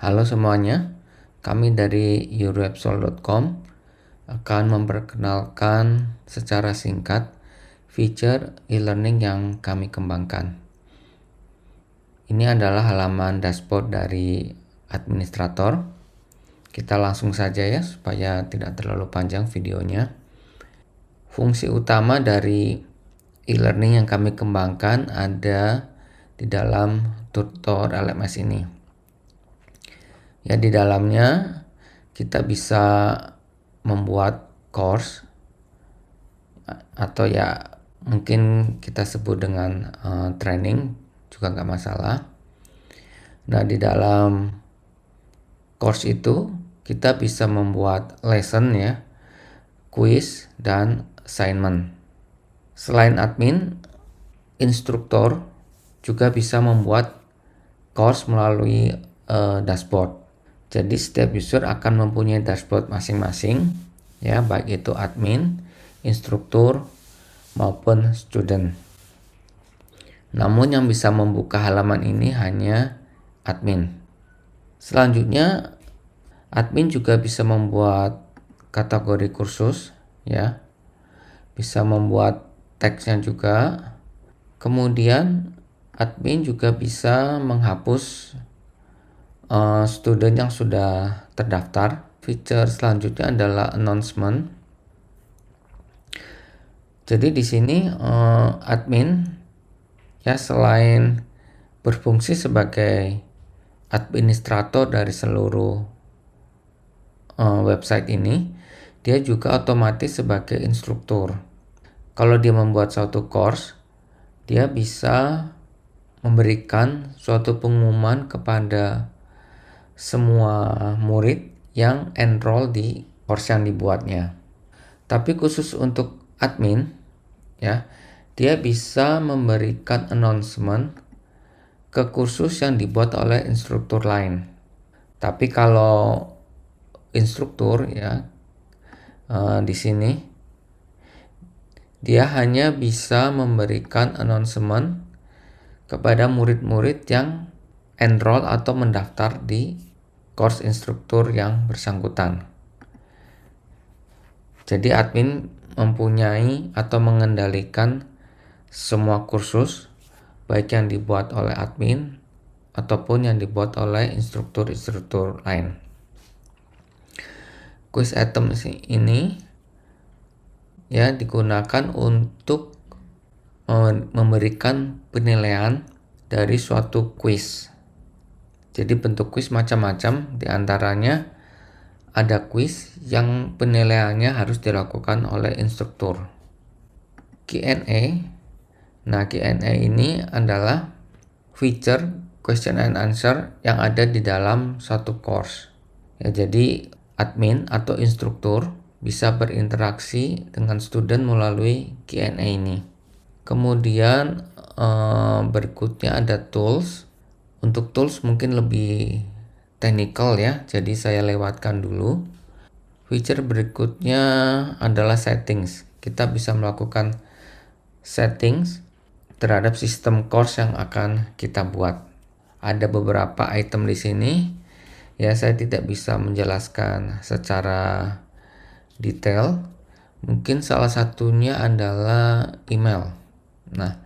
Halo semuanya, kami dari eurowebsol.com akan memperkenalkan secara singkat fitur e-learning yang kami kembangkan. Ini adalah halaman dashboard dari administrator. Kita langsung saja ya supaya tidak terlalu panjang videonya. Fungsi utama dari e-learning yang kami kembangkan ada di dalam tutor LMS ini. Ya, di dalamnya kita bisa membuat course atau ya mungkin kita sebut dengan training juga nggak masalah. Nah, di dalam course itu kita bisa membuat lesson ya, quiz dan assignment. Selain admin, instruktur juga bisa membuat course melalui dashboard. Jadi setiap user akan mempunyai dashboard masing-masing ya, baik itu admin, instruktur maupun student. Namun yang bisa membuka halaman ini hanya admin. Selanjutnya admin juga bisa membuat kategori kursus ya. Bisa membuat teksnya juga. Kemudian admin juga bisa menghapus student yang sudah terdaftar. Fitur selanjutnya adalah announcement. Jadi di sini admin ya selain berfungsi sebagai administrator dari seluruh website ini, dia juga otomatis sebagai instruktur. Kalau dia membuat suatu course, dia bisa memberikan suatu pengumuman kepada semua murid yang enroll di course yang dibuatnya. Tapi khusus untuk admin ya, dia bisa memberikan announcement ke kursus yang dibuat oleh instruktur lain. Tapi kalau instruktur ya di sini dia hanya bisa memberikan announcement kepada murid-murid yang enroll atau mendaftar di course instruktur yang bersangkutan. Jadi admin mempunyai atau mengendalikan semua kursus baik yang dibuat oleh admin ataupun yang dibuat oleh instruktur-instruktur lain. Quiz item ini ya digunakan untuk memberikan penilaian dari suatu quiz. Jadi bentuk quiz macam-macam, diantaranya ada quiz yang penilaiannya harus dilakukan oleh instruktur. Q&A. Nah, Q&A ini adalah feature question and answer yang ada di dalam satu course. Ya, jadi admin atau instruktur bisa berinteraksi dengan student melalui Q&A ini. Kemudian berikutnya ada tools. Untuk tools mungkin lebih technical ya, jadi saya lewatkan dulu. Feature berikutnya adalah settings. Kita bisa melakukan settings terhadap sistem course yang akan kita buat. Ada beberapa item di sini. Ya, saya tidak bisa menjelaskan secara detail. Mungkin salah satunya adalah email. Nah,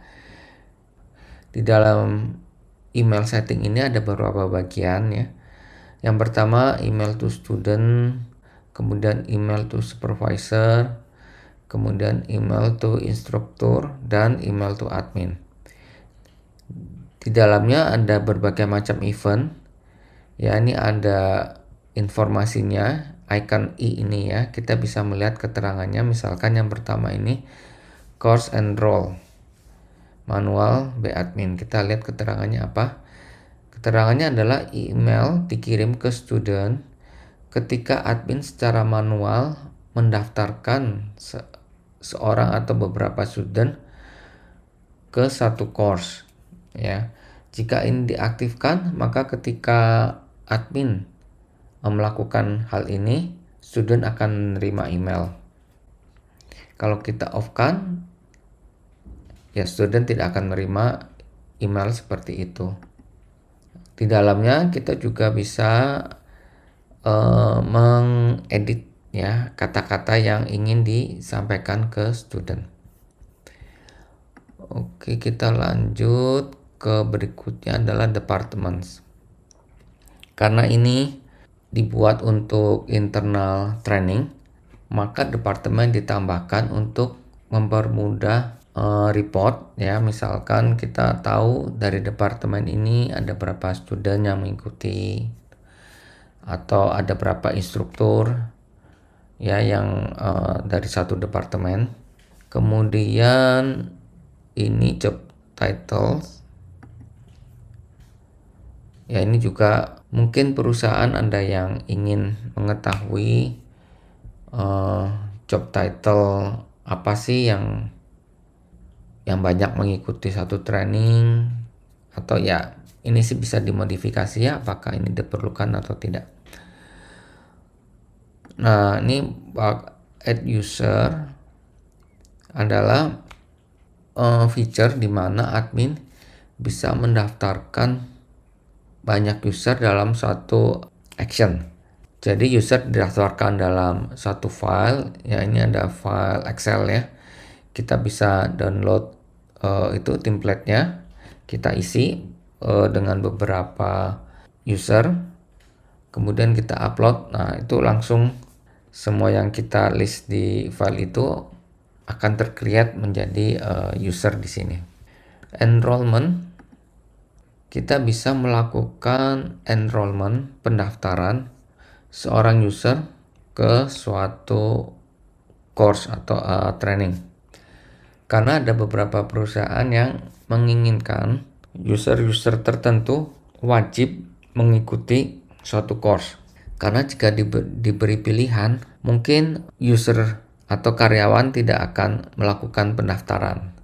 di dalam email setting ini ada beberapa bagian ya. Yang pertama email to student, kemudian email to supervisor, kemudian email to instruktur, dan email to admin. Di dalamnya ada berbagai macam event. Ya, ini ada informasinya, icon i ini ya. Kita bisa melihat keterangannya. Misalkan yang pertama ini course enroll. Manual B admin. Kita lihat keterangannya apa. Keterangannya adalah email dikirim ke student ketika admin secara manual mendaftarkan seorang atau beberapa student ke satu course ya. Jika ini diaktifkan, maka ketika admin melakukan hal ini, student akan menerima email. Kalau kita off-kan, ya student tidak akan menerima email seperti itu. Di dalamnya kita juga bisa mengedit ya kata-kata yang ingin disampaikan ke student. Oke, kita lanjut ke berikutnya adalah departments. Karena ini dibuat untuk internal training, maka departemen ditambahkan untuk mempermudah report ya. Misalkan kita tahu dari departemen ini ada berapa student yang mengikuti atau ada berapa instruktur ya yang dari satu departemen. Kemudian ini job titles ya, ini juga mungkin perusahaan Anda yang ingin mengetahui job title apa sih yang banyak mengikuti satu training, atau ya ini sih bisa dimodifikasi ya apakah ini diperlukan atau tidak. Nah, ini bug add user adalah feature di mana admin bisa mendaftarkan banyak user dalam suatu action. Jadi user didaftarkan dalam satu file ya, ini ada file Excel ya. Kita bisa download itu template-nya, kita isi dengan beberapa user, kemudian kita upload. Nah, itu langsung semua yang kita list di file itu akan tercreate menjadi user di sini. Enrollment, kita bisa melakukan enrollment, pendaftaran seorang user ke suatu course atau training. Karena ada beberapa perusahaan yang menginginkan user-user tertentu wajib mengikuti suatu course. Karena jika diberi pilihan, mungkin user atau karyawan tidak akan melakukan pendaftaran.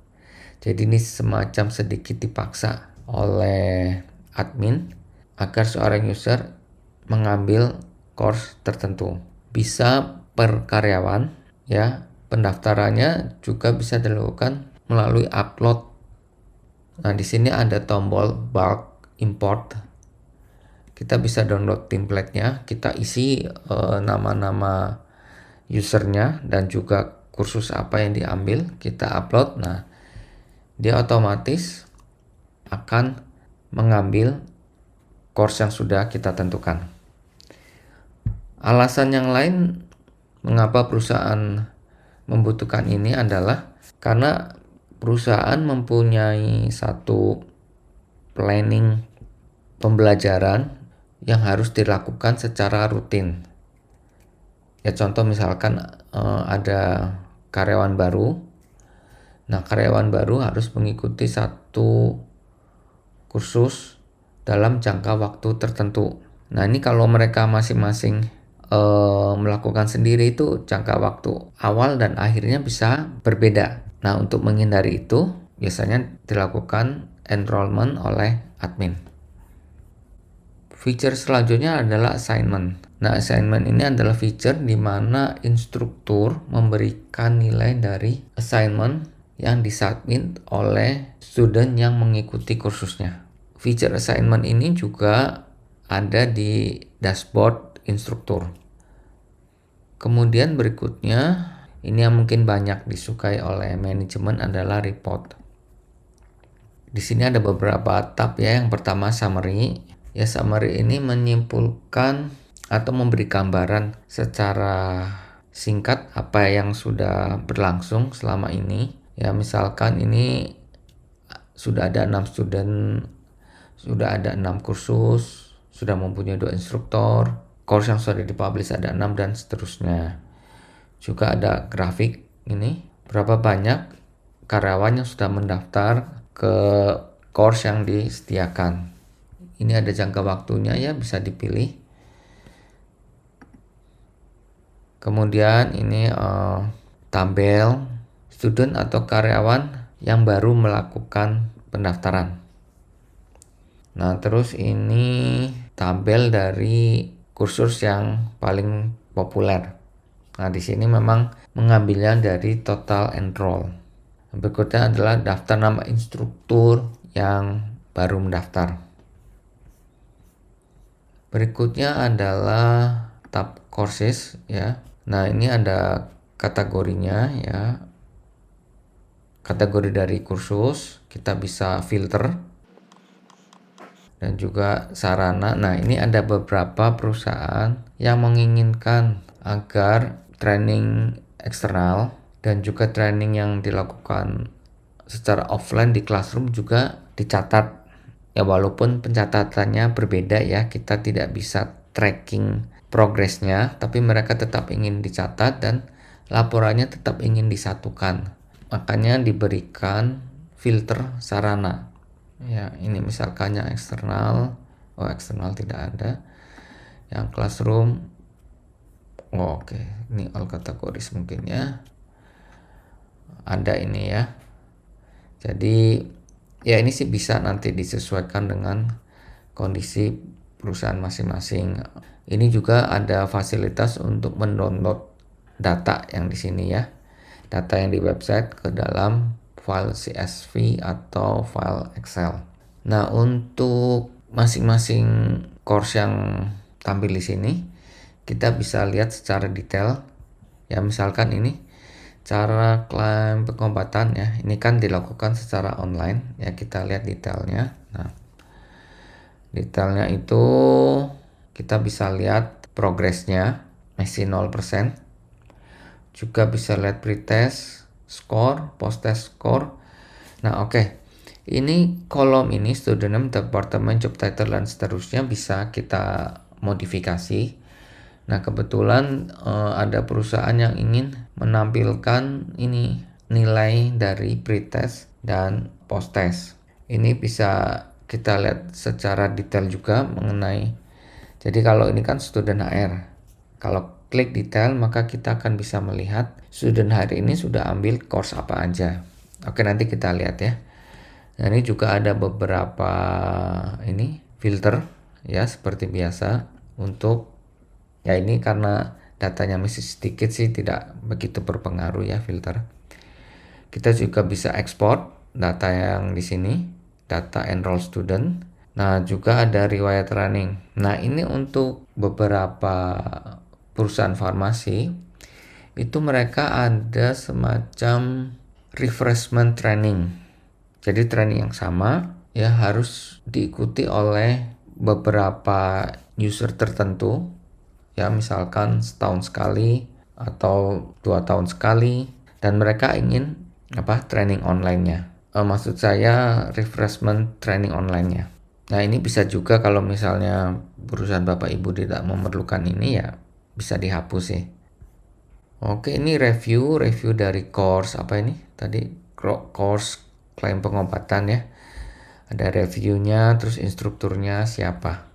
Jadi ini semacam sedikit dipaksa oleh admin agar seorang user mengambil course tertentu. Bisa per karyawan ya, pendaftarannya juga bisa dilakukan melalui upload. Nah, di sini ada tombol bulk import. Kita bisa download template-nya, kita isi nama-nama usernya dan juga kursus apa yang diambil, kita upload. Nah, dia otomatis akan mengambil course yang sudah kita tentukan. Alasan yang lain mengapa perusahaan membutuhkan ini adalah karena perusahaan mempunyai satu planning pembelajaran yang harus dilakukan secara rutin. Ya, contoh misalkan ada karyawan baru. Nah, karyawan baru harus mengikuti satu kursus dalam jangka waktu tertentu. Nah, ini kalau mereka masing-masing melakukan sendiri itu jangka waktu awal dan akhirnya bisa berbeda. Nah, untuk menghindari itu biasanya dilakukan enrollment oleh admin. Feature selanjutnya adalah assignment. Nah, assignment ini adalah feature di mana instruktur memberikan nilai dari assignment yang disubmit oleh student yang mengikuti kursusnya. Feature assignment ini juga ada di dashboard instruktur. Kemudian berikutnya, ini yang mungkin banyak disukai oleh manajemen adalah report. Di sini ada beberapa tab ya. Yang pertama summary. Ya, summary ini menyimpulkan atau memberi gambaran secara singkat apa yang sudah berlangsung selama ini. Ya, misalkan ini sudah ada 6 student, sudah ada 6 kursus, sudah mempunyai 2 instruktor, course yang sudah dipublish ada 6 dan seterusnya. Juga ada grafik ini, berapa banyak karyawan yang sudah mendaftar ke course yang disediakan. Ini ada jangka waktunya ya, bisa dipilih. Kemudian ini tabel student atau karyawan yang baru melakukan pendaftaran. Nah, terus ini tabel dari kursus yang paling populer. Nah, di sini memang mengambilnya dari total enroll. Berikutnya adalah daftar nama instruktur yang baru mendaftar. Berikutnya adalah tab courses ya. Nah, ini ada kategorinya ya. Kategori dari kursus, kita bisa filter dan juga sarana. Nah, ini ada beberapa perusahaan yang menginginkan agar training eksternal dan juga training yang dilakukan secara offline di classroom juga dicatat. Ya, walaupun pencatatannya berbeda ya, kita tidak bisa tracking progresnya, tapi mereka tetap ingin dicatat dan laporannya tetap ingin disatukan. Makanya diberikan filter sarana. Ya, ini misalkan yang eksternal. Oh, eksternal tidak ada. Yang classroom. Oh, oke. Ini all kategoris mungkin ya. Ada ini ya. Jadi ya ini sih bisa nanti disesuaikan dengan kondisi perusahaan masing-masing. Ini juga ada fasilitas untuk mendownload data yang di sini ya. Data yang di website ke dalam file CSV atau file Excel. Nah, untuk masing-masing course yang tampil di sini, kita bisa lihat secara detail. Ya, misalkan ini cara klaim pengobatan ya. Ini kan dilakukan secara online ya, kita lihat detailnya. Nah, detailnya itu kita bisa lihat progresnya masih 0%. Juga bisa lihat pretest score, post-test score. Nah, oke. Ini kolom ini student name, department, job title dan seterusnya bisa kita modifikasi. Nah, kebetulan ada perusahaan yang ingin menampilkan ini nilai dari pretest dan post-test. Ini bisa kita lihat secara detail juga mengenai. Jadi kalau ini kan student HR. Kalau klik detail maka kita akan bisa melihat student hari ini sudah ambil course apa aja. Oke, nanti kita lihat ya. Nah, ini juga ada beberapa ini filter ya seperti biasa untuk ya, ini karena datanya masih sedikit sih tidak begitu berpengaruh ya filter. Kita juga bisa ekspor data yang di sini, data enroll student. Nah, juga ada riwayat running. Nah, ini untuk beberapa perusahaan farmasi itu mereka ada semacam refreshment training. Jadi training yang sama ya harus diikuti oleh beberapa user tertentu. Ya, misalkan setahun sekali atau 2 tahun sekali, dan mereka ingin training online-nya. Maksud saya refreshment training online-nya. Nah, ini bisa juga kalau misalnya perusahaan Bapak Ibu tidak memerlukan ini ya bisa dihapus sih. Oke, ini review dari course apa ini? Tadi course klaim pengobatan ya. Ada reviewnya, terus instrukturnya siapa.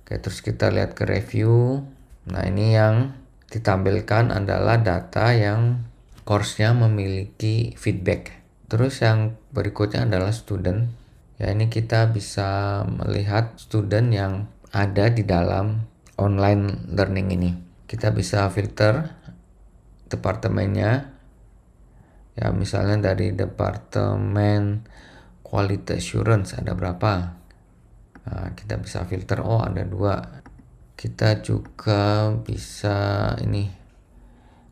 Oke, terus kita lihat ke review. Nah, ini yang ditampilkan adalah data yang course-nya memiliki feedback. Terus yang berikutnya adalah student. Ya, ini kita bisa melihat student yang ada di dalam online learning ini. Kita bisa filter departemennya. Ya, misalnya dari departemen quality assurance ada berapa. Nah, kita bisa filter, oh ada 2. Kita juga bisa ini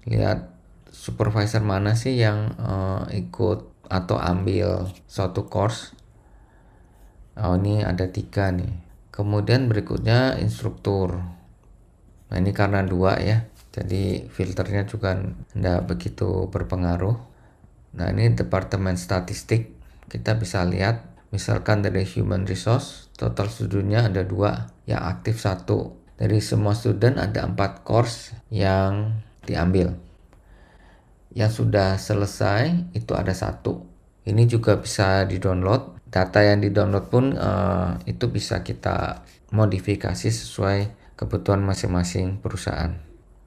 lihat supervisor mana sih yang ikut atau ambil suatu course. Oh, ini ada 3 nih. Kemudian berikutnya instruktur. Nah, ini karena 2 ya, jadi filternya juga tidak begitu berpengaruh. Nah, ini departemen statistik. Kita bisa lihat misalkan dari human resource, total studentnya ada 2, yang aktif 1. Dari semua student ada 4 course yang diambil. Yang sudah selesai itu ada 1. Ini juga bisa di-download. Data yang di-download pun itu bisa kita modifikasi sesuai kebutuhan masing-masing perusahaan.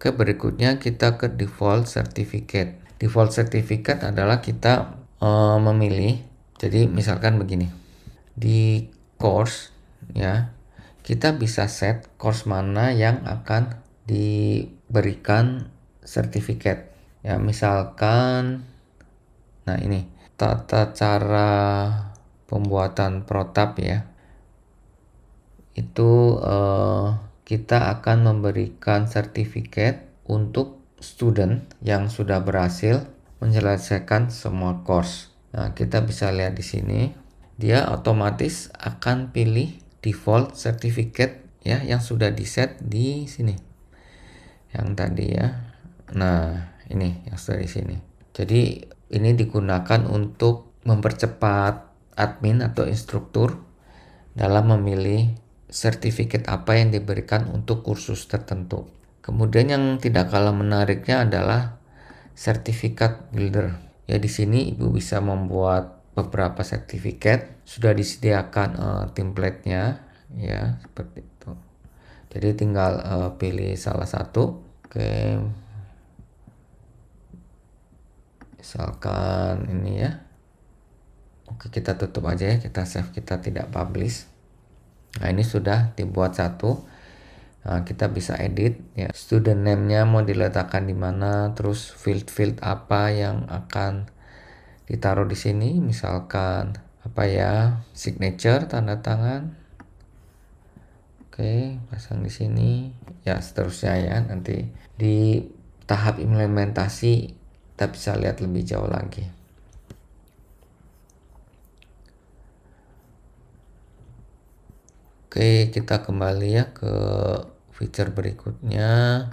Ke berikutnya kita ke default certificate. Default certificate adalah kita memilih. Jadi misalkan begini. Di course ya, kita bisa set course mana yang akan diberikan sertifikat. Ya, misalkan nah ini tata cara pembuatan protap ya. itu kita akan memberikan sertifikat untuk student yang sudah berhasil menyelesaikan semua course. Nah, kita bisa lihat di sini, dia otomatis akan pilih default certificate ya yang sudah di set di sini. Yang tadi ya. Nah, ini yang sudah di sini. Jadi ini digunakan untuk mempercepat admin atau instruktur dalam memilih sertifikat apa yang diberikan untuk kursus tertentu. Kemudian yang tidak kalah menariknya adalah sertifikat builder. Ya, di sini Ibu bisa membuat beberapa sertifikat, sudah disediakan template-nya ya, seperti itu. Jadi tinggal pilih salah satu. Oke. Misalkan ini ya. Oke, kita tutup aja ya, kita save, kita tidak publish. Nah, ini sudah dibuat satu. Nah, kita bisa edit ya. Student name-nya mau diletakkan di mana, terus field apa yang akan ditaruh di sini, misalkan apa ya, signature, tanda tangan. Oke, pasang di sini. Ya, seterusnya ya. Nanti di tahap implementasi kita bisa lihat lebih jauh lagi. Oke, kita kembali ya ke fitur berikutnya.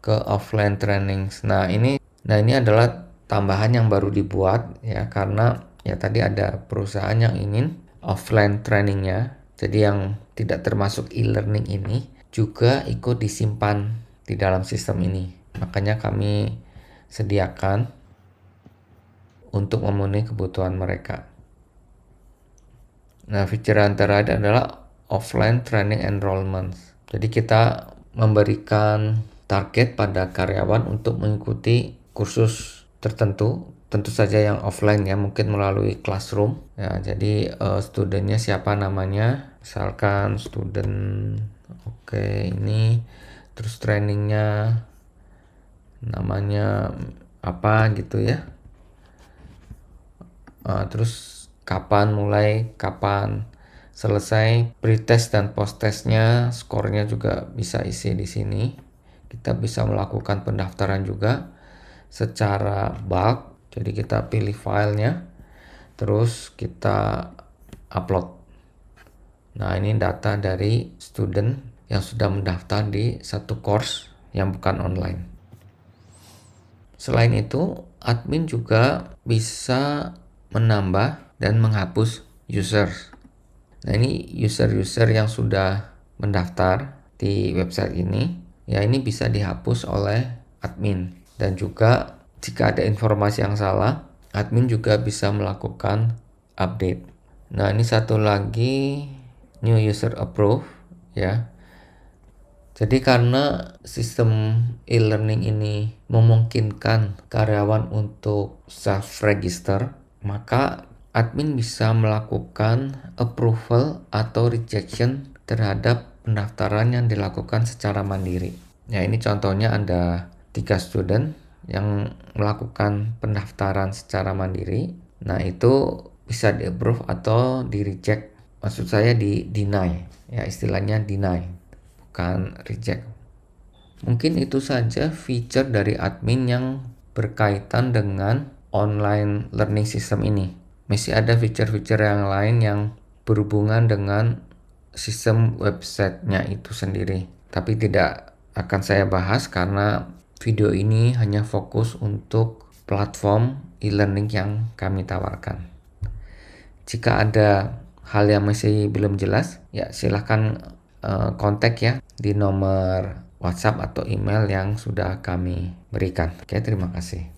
Ke offline trainings. Nah, ini adalah tambahan yang baru dibuat ya, karena ya tadi ada perusahaan yang ingin offline trainingnya, jadi yang tidak termasuk e-learning ini juga ikut disimpan di dalam sistem ini. Makanya kami sediakan untuk memenuhi kebutuhan mereka. Nah, fitur yang terakhir adalah offline training enrollment. Jadi kita memberikan target pada karyawan untuk mengikuti kursus tertentu, tentu saja yang offline ya, mungkin melalui classroom ya. Jadi studentnya siapa namanya, misalkan student, oke, ini terus trainingnya namanya apa gitu ya. Terus kapan mulai, kapan selesai, pretest dan posttestnya, skornya juga bisa isi di sini. Kita bisa melakukan pendaftaran juga secara bulk. Jadi kita pilih filenya, terus kita upload. Nah, ini data dari student yang sudah mendaftar di satu course yang bukan online. Selain itu, admin juga bisa menambah dan menghapus user. Nah, ini user-user yang sudah mendaftar di website ini, ya ini bisa dihapus oleh admin. Dan juga jika ada informasi yang salah, admin juga bisa melakukan update. Nah, ini satu lagi, new user approve ya. Jadi karena sistem e-learning ini memungkinkan karyawan untuk self-register, maka admin bisa melakukan approval atau rejection terhadap pendaftaran yang dilakukan secara mandiri. Ya, ini contohnya ada 3 student yang melakukan pendaftaran secara mandiri. Nah, itu bisa di-approve atau di-reject. Maksud saya di-deny. Ya, istilahnya deny, bukan reject. Mungkin itu saja feature dari admin yang berkaitan dengan online learning system ini. Masih ada fitur-fitur yang lain yang berhubungan dengan sistem websitenya itu sendiri. Tapi tidak akan saya bahas karena video ini hanya fokus untuk platform e-learning yang kami tawarkan. Jika ada hal yang masih belum jelas, ya silahkan kontak ya di nomor WhatsApp atau email yang sudah kami berikan. Oke, terima kasih.